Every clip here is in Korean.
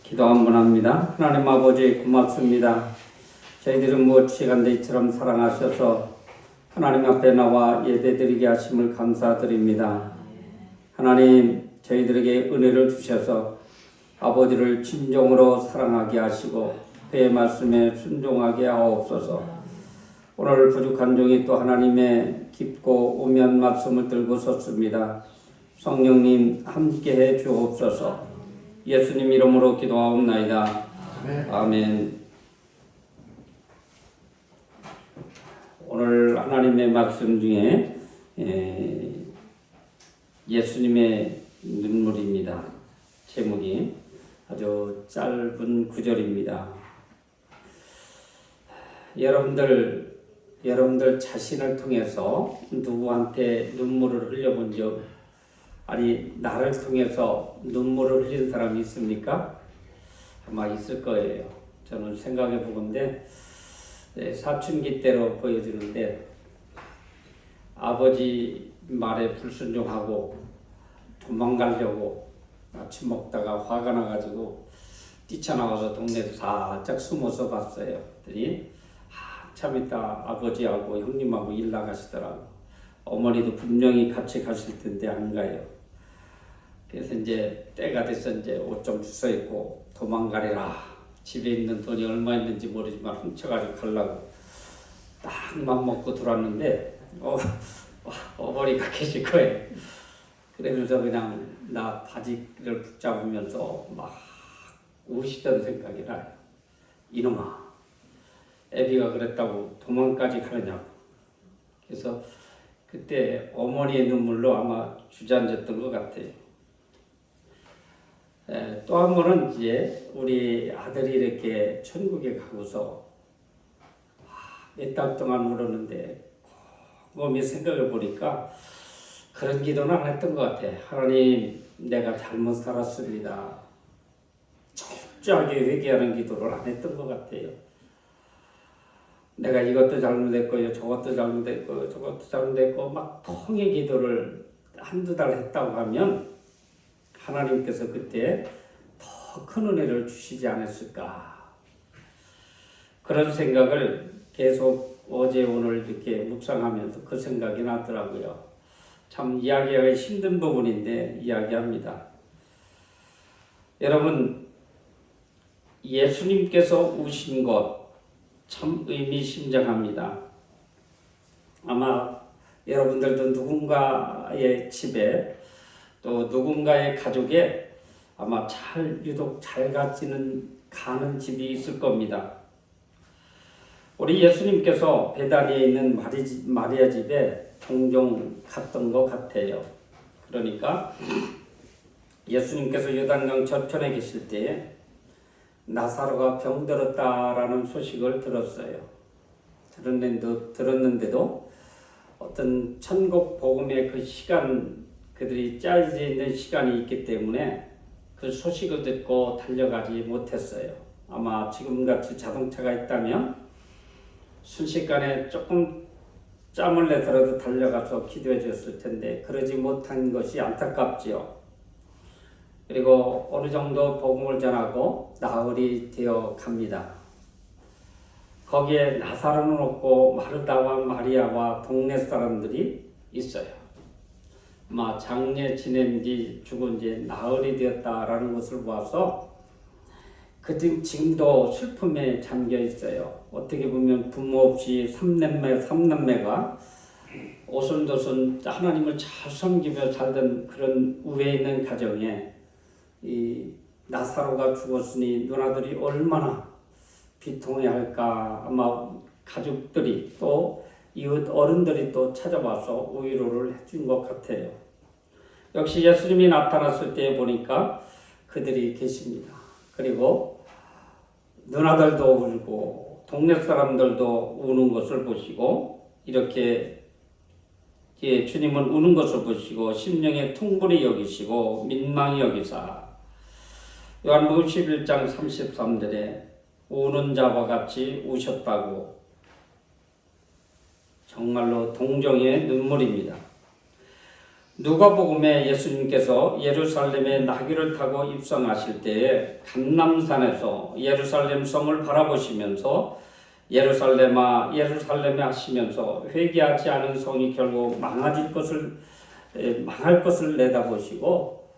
기도 한번 합니다. 하나님 아버지 고맙습니다. 저희들은 무엇 시간대 이처럼 사랑하셔서 하나님 앞에 나와 예배드리게 하심을 감사드립니다. 하나님 저희들에게 은혜를 주셔서 아버지를 진정으로 사랑하게 하시고 그의 말씀에 순종하게 하옵소서. 오늘 부족한 종이 또 하나님의 깊고 오묘한 말씀을 들고 섰습니다. 성령님 함께해 주옵소서. 예수님 이름으로 기도하옵나이다. 아멘. 오늘 하나님의 말씀 중에 예수님의 눈물입니다. 제목이 아주 짧은 구절입니다. 여러분들 자신을 통해서 누구한테 눈물을 흘려본 적, 아니 나를 통해서 눈물을 흘린 사람이 있습니까? 아마 있을 거예요. 저는 생각해 보건데 사춘기 때로 보여지는데 아버지 말에 불순종하고 도망가려고 아침 먹다가 화가 나가지고 뛰쳐나와서 동네에서 살짝 숨어서 봤어요. 그랬더니 참 있다 아버지하고 형님하고 일 나가시더라고. 어머니도 분명히 같이 가실 텐데 안 가요. 그래서 이제 때가 돼서 이제 옷 좀 주워 입고 도망가리라. 집에 있는 돈이 얼마 있는지 모르지만 훔쳐가지고 가려고 딱 맘먹고 들어왔는데 어머니가 계실 거예요. 그러면서 그냥 나 바지를 붙잡으면서 막 우시던 생각이 나요. 이놈아, 애비가 그랬다고 도망까지 가느냐고. 그래서 그때 어머니의 눈물로 아마 주저앉았던 것 같아요. 또 한 번은 이제 우리 아들이 이렇게 천국에 가고서 몇 달 동안 울었는데 곰곰이 생각해 보니까 그런 기도는 안 했던 것 같아. 하나님, 내가 잘못 살았습니다. 철저하게 회개하는 기도를 안 했던 것 같아요. 내가 이것도 잘못했고요, 저것도 잘못했고, 저것도 잘못했고 막 통의 기도를 한두 달 했다고 하면 하나님께서 그때 더 큰 은혜를 주시지 않았을까. 그런 생각을 계속 어제 오늘 이렇게 묵상하면서 그 생각이 나더라고요. 참 이야기하기 힘든 부분인데 이야기합니다. 여러분, 예수님께서 우신 것 참 의미심장합니다. 아마 여러분들도 누군가의 집에 또 누군가의 가족에 아마 유독 잘 가는 집이 있을 겁니다. 우리 예수님께서 베다니에 있는 마리아 집에 종종 갔던 것 같아요. 그러니까 예수님께서 요단강 저편에 계실 때에 나사로가 병들었다라는 소식을 들었어요. 들었는데도 어떤 천국 복음의 그 시간, 그들이 짜여져 있는 시간이 있기 때문에 그 소식을 듣고 달려가지 못했어요. 아마 지금같이 자동차가 있다면 순식간에 조금 짬을 내서라도 달려가서 기도해 줬을 텐데 그러지 못한 것이 안타깝지요. 그리고 어느 정도 복음을 전하고 나흘이 되어 갑니다. 거기에 나사로는 없고 마르다와 마리아와 동네 사람들이 있어요. 아마 장례 지낸 뒤 죽은 지 나흘이 되었다라는 것을 보아서 지금도 슬픔에 잠겨 있어요. 어떻게 보면 부모 없이 삼남매가 오손도손 하나님을 잘 섬기며 살던 그런 우에 있는 가정에 이 나사로가 죽었으니 누나들이 얼마나 비통해할까. 아마 가족들이 또 이웃 어른들이 또 찾아와서 위로를 해준 것 같아요. 역시 예수님이 나타났을 때 보니까 그들이 계십니다. 그리고 누나들도 울고 동네 사람들도 우는 것을 보시고 이렇게 주님은 우는 것을 보시고 심령의 통분이 여기시고 민망히 여기사 요한복음 11장 33절에 우는 자와 같이 우셨다고. 정말로 동정의 눈물입니다. 누가복음에 예수님께서 예루살렘에 나귀를 타고 입성하실 때에 감람산에서 예루살렘 성을 바라보시면서 예루살렘아 예루살렘에 하시면서 회개하지 않은 성이 결국 망할 것을 내다보시고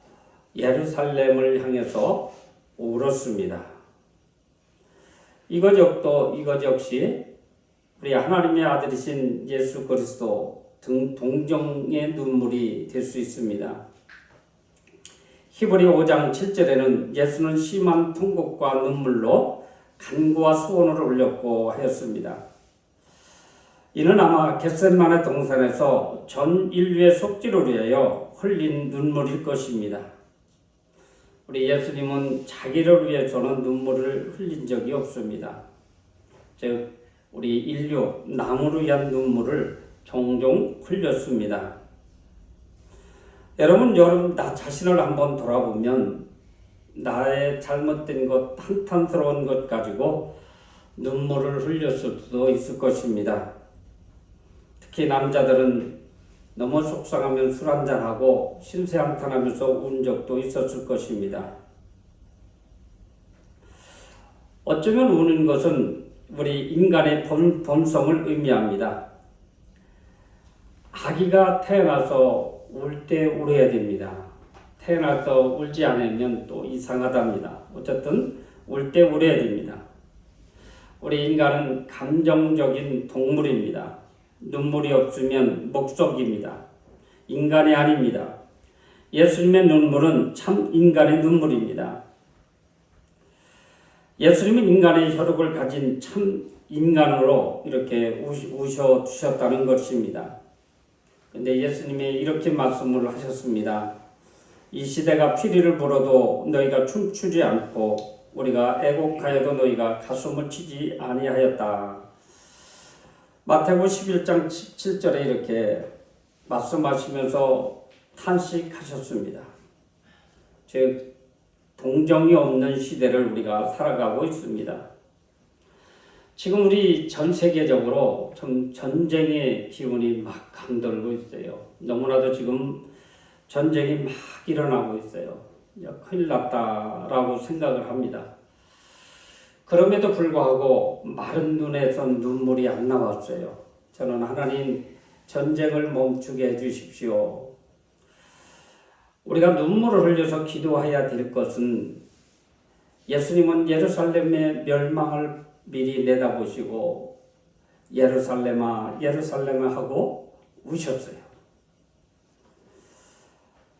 예루살렘을 향해서 울었습니다. 이것 역시 우리 하나님의 아들이신 예수 그리스도 동정의 눈물이 될 수 있습니다. 히브리 5장 7절에는 예수는 심한 통곡과 눈물로 간구와 소원을 올렸고 하였습니다. 이는 아마 겟세마네 동산에서 전 인류의 속죄를 위하여 흘린 눈물일 것입니다. 우리 예수님은 자기를 위해서는 눈물을 흘린 적이 없습니다. 즉 우리 인류 남을 위한 눈물을 종종 흘렸습니다. 여러분 나 자신을 한번 돌아보면 나의 잘못된 것, 한탄스러운 것 가지고 눈물을 흘렸을 수도 있을 것입니다. 특히 남자들은 너무 속상하면 술 한잔하고 신세한탄하면서 운 적도 있었을 것입니다. 어쩌면 우는 것은 우리 인간의 본성을 의미합니다. 아기가 태어나서 울 때 울어야 됩니다. 태어나서 울지 않으면 또 이상하답니다. 어쨌든 울 때 울어야 됩니다. 우리 인간은 감정적인 동물입니다. 눈물이 없으면 목석입니다. 인간이 아닙니다. 예수님의 눈물은 참 인간의 눈물입니다. 예수님은 인간의 혈육을 가진 참 인간으로 이렇게 우셔주셨다는 것입니다. 근데 예수님이 이렇게 말씀을 하셨습니다. 이 시대가 피리를 불어도 너희가 춤추지 않고 우리가 애곡하여도 너희가 가슴을 치지 아니하였다. 마태복음 11장 17절에 이렇게 말씀하시면서 탄식하셨습니다. 즉 동정이 없는 시대를 우리가 살아가고 있습니다. 지금 우리 전 세계적으로 좀 전쟁의 기운이 막 감돌고 있어요. 너무나도 지금 전쟁이 막 일어나고 있어요. 큰일 났다라고 생각을 합니다. 그럼에도 불구하고 마른 눈에서 눈물이 안 나왔어요. 저는 하나님 전쟁을 멈추게 해주십시오. 우리가 눈물을 흘려서 기도해야 될 것은 예수님은 예루살렘의 멸망을 미리 내다보시고 예루살렘아 예루살렘아 하고 우셨어요.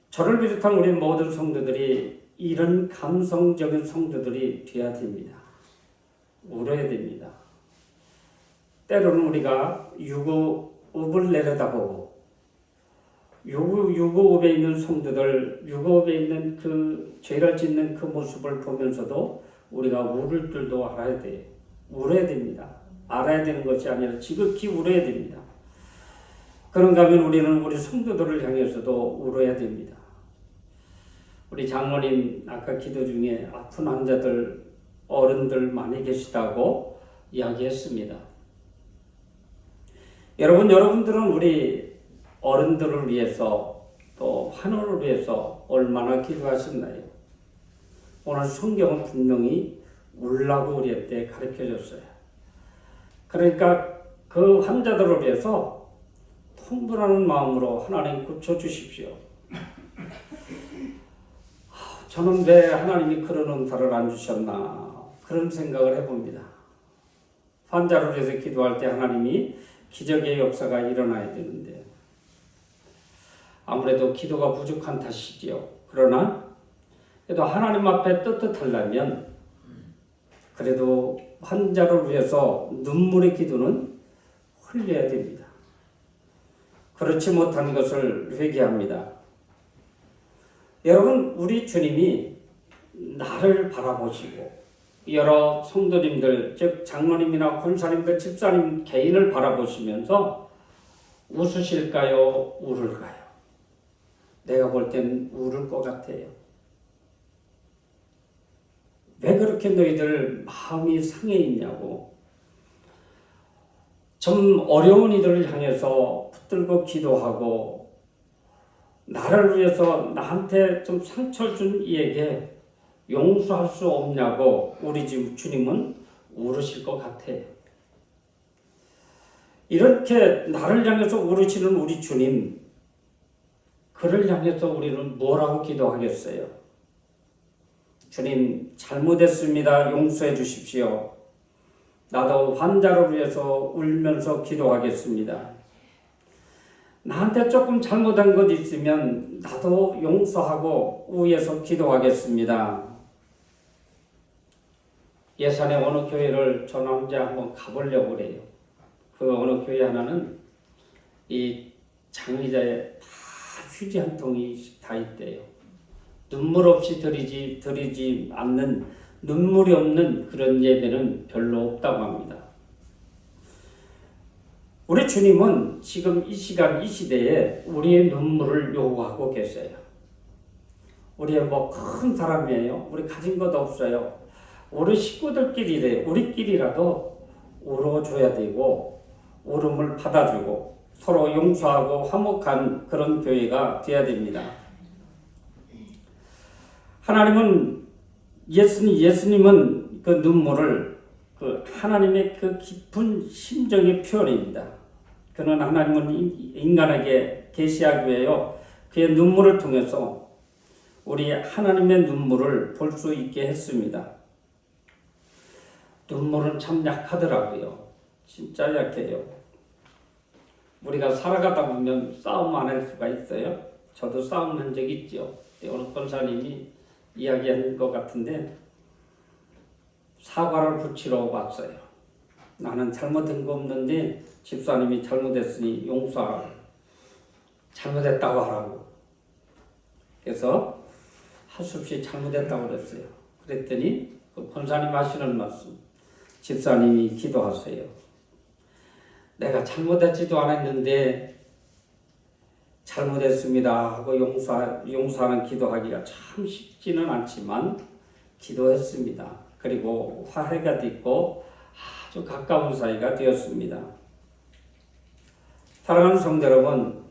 저를 비롯한 우리 모든 성도들이 이런 감성적인 성도들이 되어야 됩니다. 울어야 됩니다. 때로는 우리가 유구읍을 내려다보고 유구읍에 있는 성도들, 유구읍에 있는 그 죄를 짓는 그 모습을 보면서도 우리가 울을 줄도 알아야 돼요. 울어야 됩니다. 알아야 되는 것이 아니라 지극히 울어야 됩니다. 그런가 하면 우리는 우리 성도들을 향해서도 울어야 됩니다. 우리 장로님 아까 기도 중에 아픈 환자들, 어른들 많이 계시다고 이야기했습니다. 여러분들은 우리 어른들을 위해서 또 환우를 위해서 얼마나 기도하셨나요? 오늘 성경은 분명히 울라고 우리한테 가르쳐줬어요. 그러니까 그 환자들을 위해서 통분하는 마음으로 하나님 고쳐주십시오. 저는 왜 하나님이 그런 은사를 안 주셨나 그런 생각을 해봅니다. 환자를 위해서 기도할 때 하나님이 기적의 역사가 일어나야 되는데 아무래도 기도가 부족한 탓이지요. 그러나 그래도 하나님 앞에 떳떳하려면 그래도 환자를 위해서 눈물의 기도는 흘려야 됩니다. 그렇지 못한 것을 회개합니다. 여러분, 우리 주님이 나를 바라보시고 여러 성도님들, 즉 장로님이나 권사님들, 집사님 개인을 바라보시면서 웃으실까요? 울을까요? 내가 볼 땐 울을 것 같아요. 왜 그렇게 너희들 마음이 상해 있냐고. 좀 어려운 이들을 향해서 붙들고 기도하고 나를 위해서 나한테 좀 상처를 준 이에게 용서할 수 없냐고 우리 주님은 울으실 것 같아요. 이렇게 나를 향해서 울으시는 우리 주님, 그를 향해서 우리는 뭐라고 기도하겠어요? 주님, 잘못했습니다. 용서해 주십시오. 나도 환자를 위해서 울면서 기도하겠습니다. 나한테 조금 잘못한 것 있으면 나도 용서하고 위에서 기도하겠습니다. 예산의 어느 교회를 저 남자 한번 가보려고 그래요. 그 어느 교회 하나는 이 장의자에 다 휴지 한 통이 다 있대요. 눈물 없이 드리지 않는, 눈물이 없는 그런 예배는 별로 없다고 합니다. 우리 주님은 지금 이 시간 이 시대에 우리의 눈물을 요구하고 계세요. 우리의 뭐 큰 사람이에요. 우리 가진 것 없어요. 우리 식구들끼리래. 우리끼리라도 울어줘야 되고 울음을 받아주고 서로 용서하고 화목한 그런 교회가 되어야 됩니다. 하나님은 예수님은 그 눈물을 그 하나님의 그 깊은 심정의 표현입니다. 그는 하나님은 인간에게 계시하기 위하여 그의 눈물을 통해서 우리 하나님의 눈물을 볼 수 있게 했습니다. 눈물은 참 약하더라고요. 진짜 약해요. 우리가 살아가다 보면 싸움 안 할 수가 있어요. 저도 싸움 한 적 있죠. 오늘 권사님이 이야기한 것 같은데 사과를 붙이러 왔어요. 나는 잘못한 거 없는데 집사님이 잘못했으니 용서하라고. 잘못했다고 하라고. 그래서 할 수 없이 잘못했다고 그랬어요. 그랬더니 그 권사님 하시는 말씀, 집사님이 기도하세요. 내가 잘못했지도 않았는데 잘못했습니다 하고 용서하는 기도하기가 참 쉽지는 않지만 기도했습니다. 그리고 화해가 됐고 아주 가까운 사이가 되었습니다. 사랑하는 성도 여러분,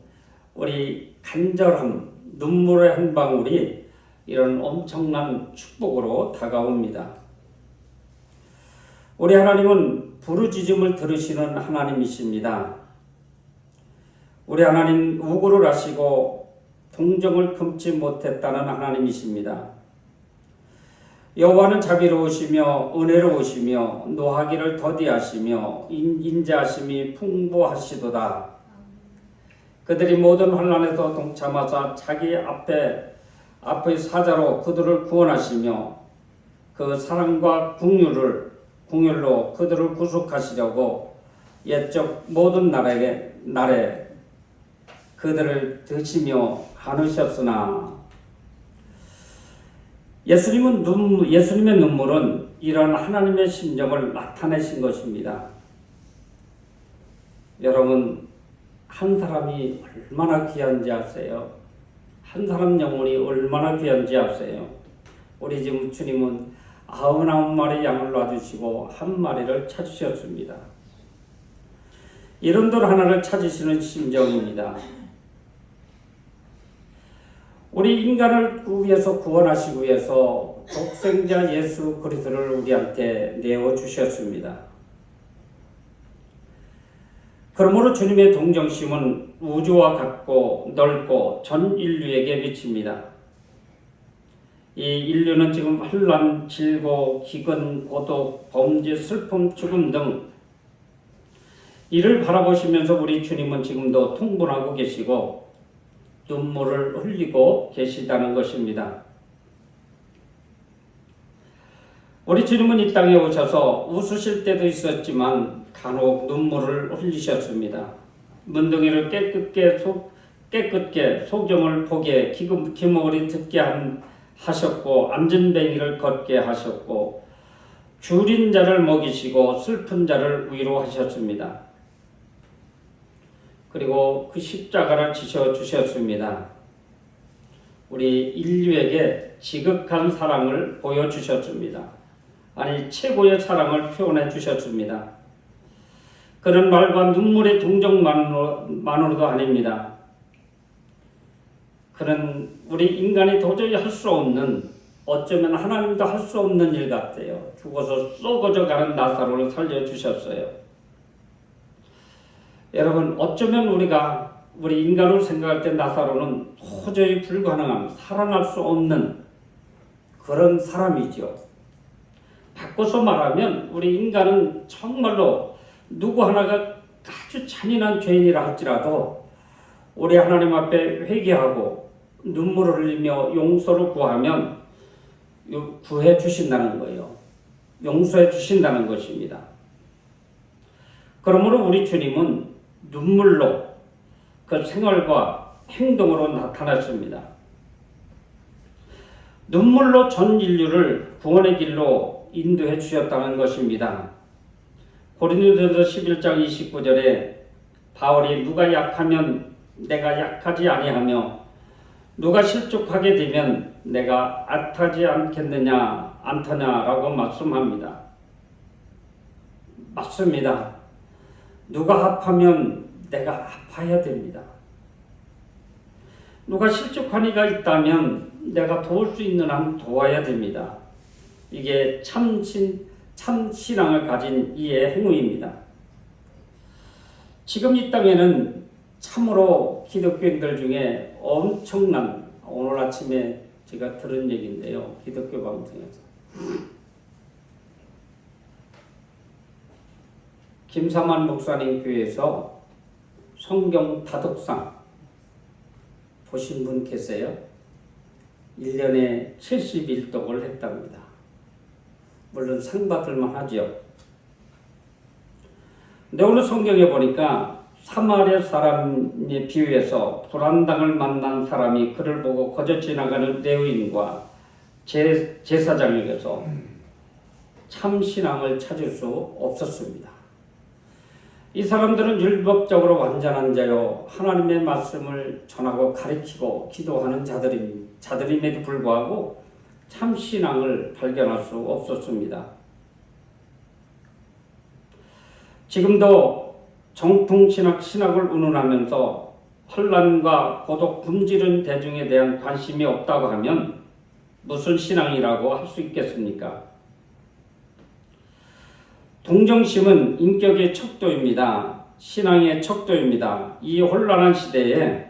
우리 간절함, 눈물의 한 방울이 이런 엄청난 축복으로 다가옵니다. 우리 하나님은 부르짖음을 들으시는 하나님이십니다. 우리 하나님 우고를 하시고 동정을 금치 못했다는 하나님이십니다. 여호와는 자비로우시며 은혜로우시며 노하기를 더디하시며 인자하심이 풍부하시도다. 그들이 모든 환난에서 동참하사 자기 앞의 사자로 그들을 구원하시며 그 사랑과 긍휼로 그들을 구속하시려고 옛적 모든 날에 그들을 드시며 안으셨으나 예수님의 눈물은 이런 하나님의 심정을 나타내신 것입니다. 여러분, 한 사람이 얼마나 귀한지 아세요? 한 사람 영혼이 얼마나 귀한지 아세요? 우리 지금 주님은 99마리 양을 놔주시고 한 마리를 찾으셨습니다. 이른돌 하나를 찾으시는 심정입니다. 우리 인간을 위해서 구원하시기 위해서 독생자 예수 그리스도를 우리한테 내어주셨습니다. 그러므로 주님의 동정심은 우주와 같고 넓고 전 인류에게 미칩니다. 이 인류는 지금 환난, 질고, 기근, 고독, 범죄, 슬픔, 죽음 등 이를 바라보시면서 우리 주님은 지금도 통분하고 계시고 눈물을 흘리고 계시다는 것입니다. 우리 주님은 이 땅에 오셔서 웃으실 때도 있었지만 간혹 눈물을 흘리셨습니다. 문둥이를 깨끗게 소경을 보게 기머리 듣게 하셨고 앉은뱅이를 걷게 하셨고 줄인 자를 먹이시고 슬픈 자를 위로하셨습니다. 그리고 그 십자가를 지셔 주셨습니다. 우리 인류에게 지극한 사랑을 보여주셨습니다. 아니 최고의 사랑을 표현해 주셨습니다. 그런 말과 눈물의 동정만으로도 아닙니다. 그런 우리 인간이 도저히 할 수 없는, 어쩌면 하나님도 할 수 없는 일 같아요. 죽어서 썩어져 가는 나사로를 살려주셨어요. 여러분, 어쩌면 우리 인간으로 생각할 때 나사로는 도저히 불가능한, 살아날 수 없는 그런 사람이죠. 바꿔서 말하면 우리 인간은 정말로 누구 하나가 아주 잔인한 죄인이라 할지라도 우리 하나님 앞에 회개하고 눈물을 흘리며 용서를 구하면 구해 주신다는 거예요. 용서해 주신다는 것입니다. 그러므로 우리 주님은 눈물로 그 생활과 행동으로 나타났습니다. 눈물로 전 인류를 구원의 길로 인도해 주셨다는 것입니다. 고린도전서 11장 29절에 바울이 누가 약하면 내가 약하지 아니하며 누가 실족하게 되면 내가 악하지 않더냐라고 말씀합니다. 맞습니다. 누가 아파면 내가 아파야 됩니다. 누가 실족한 이가 있다면 내가 도울 수 있는 한 도와야 됩니다. 이게 참 신앙을 가진 이의 행위입니다. 지금 이 땅에는 참으로 기독교인들 중에 엄청난, 오늘 아침에 제가 들은 얘기인데요. 기독교 방송에서 김사만 목사님 교회에서 성경 다독상 보신 분 계세요? 1년에 71독을 했답니다. 물론 상 받을만 하죠. 근데 오늘 성경에 보니까 사마리아 사람에 비유해서 불안당을 만난 사람이 그를 보고 거저 지나가는 레위인과 제사장에게서 참 신앙을 찾을 수 없었습니다. 이 사람들은 율법적으로 완전한 자요 하나님의 말씀을 전하고 가르치고 기도하는 자들임에도 불구하고 참 신앙을 발견할 수 없었습니다. 지금도 정통신학을 운운하면서 혼란과 고독 굶주린 대중에 대한 관심이 없다고 하면 무슨 신앙이라고 할 수 있겠습니까? 동정심은 인격의 척도입니다. 신앙의 척도입니다. 이 혼란한 시대에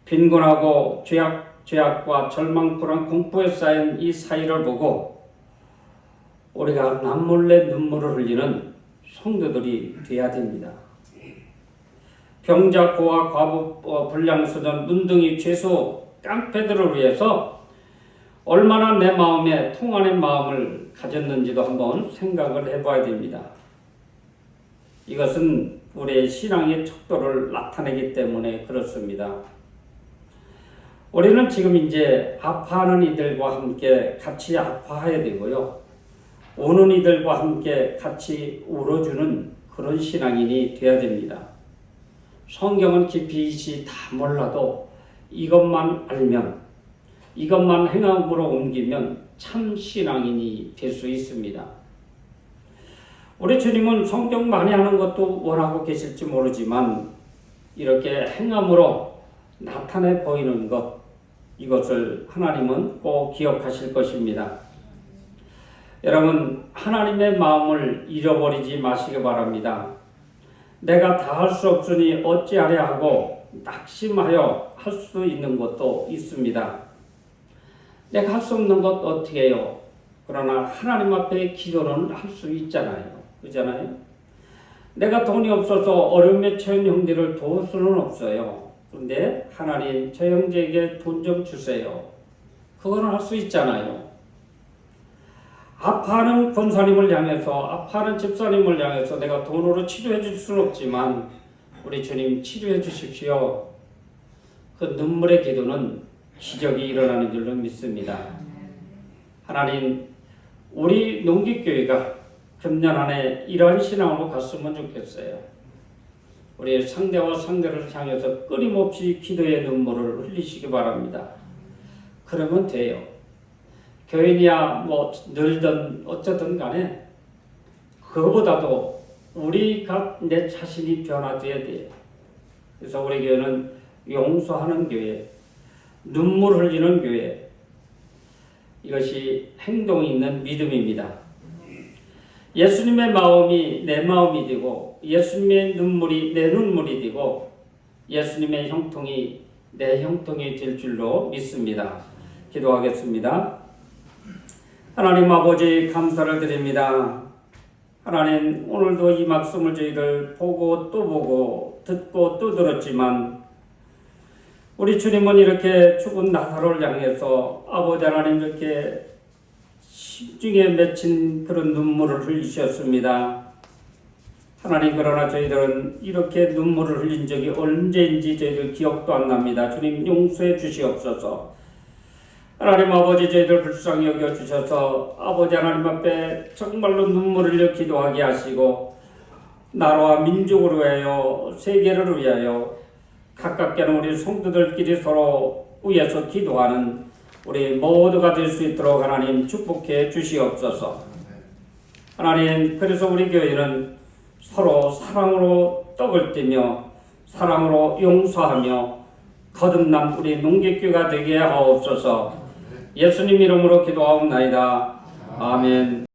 빈곤하고 죄악과 절망, 불안, 공포에 쌓인 이 사회를 보고 우리가 남몰래 눈물을 흘리는 성도들이 되어야 됩니다. 병자, 고아, 과부, 불량소년, 문둥이, 죄수, 깡패들을 위해서 얼마나 내 마음에 통하는 마음을 가졌는지도 한번 생각을 해봐야 됩니다. 이것은 우리의 신앙의 척도를 나타내기 때문에 그렇습니다. 우리는 지금 이제 아파하는 이들과 함께 같이 아파해야 되고요. 우는 이들과 함께 같이 울어주는 그런 신앙인이 되어야 됩니다. 성경은 깊이 다 몰라도 이것만 알면, 이것만 행함으로 옮기면 참 신앙인이 될 수 있습니다. 우리 주님은 성경 많이 하는 것도 원하고 계실지 모르지만 이렇게 행함으로 나타내 보이는 것, 이것을 하나님은 꼭 기억하실 것입니다. 여러분, 하나님의 마음을 잃어버리지 마시기 바랍니다. 내가 다 할 수 없으니 어찌하랴 하고 낙심하여 할 수 있는 것도 있습니다. 내가 할 수 없는 것 어떻게 해요? 그러나 하나님 앞에 기도는 할 수 있잖아요. 그렇잖아요? 내가 돈이 없어서 어려움에 처한 형제를 도울 수는 없어요. 그런데 하나님, 저 형제에게 돈 좀 주세요. 그거는 할 수 있잖아요. 아파하는 권사님을 향해서, 아파하는 집사님을 향해서 내가 돈으로 치료해 줄 수는 없지만 우리 주님 치료해 주십시오. 그 눈물의 기도는 기적이 일어나는 줄로 믿습니다. 하나님, 우리 농기교회가 금년 안에 이러한 신앙으로 갔으면 좋겠어요. 우리 상대와 상대를 향해서 끊임없이 기도의 눈물을 흘리시기 바랍니다. 그러면 돼요. 교인이야 늘든 어쩌든 간에 그거보다도 우리가 내 자신이 변화돼야 돼요. 그래서 우리 교회는 용서하는 교회, 눈물 흘리는 교회, 이것이 행동이 있는 믿음입니다. 예수님의 마음이 내 마음이 되고 예수님의 눈물이 내 눈물이 되고 예수님의 형통이 내 형통이 될 줄로 믿습니다. 기도하겠습니다. 하나님 아버지, 감사를 드립니다. 하나님, 오늘도 이 말씀을 저희들 보고 또 보고 듣고 또 들었지만 우리 주님은 이렇게 죽은 나사로를 향해서 아버지 하나님 이렇게 심중에 맺힌 그런 눈물을 흘리셨습니다. 하나님, 그러나 저희들은 이렇게 눈물을 흘린 적이 언제인지 저희들 기억도 안 납니다. 주님, 용서해 주시옵소서. 하나님 아버지, 저희들 불쌍히 여겨주셔서 아버지 하나님 앞에 정말로 눈물을 흘려 기도하게 하시고 나라와 민족을 위하여 세계를 위하여 가깝게는 우리 성도들끼리 서로 위해서 기도하는 우리 모두가 될 수 있도록 하나님 축복해 주시옵소서. 하나님, 그래서 우리 교회는 서로 사랑으로 떡을 떼며 사랑으로 용서하며 거듭난 우리 농객교가 되게 하옵소서. 예수님 이름으로 기도하옵나이다. 아멘.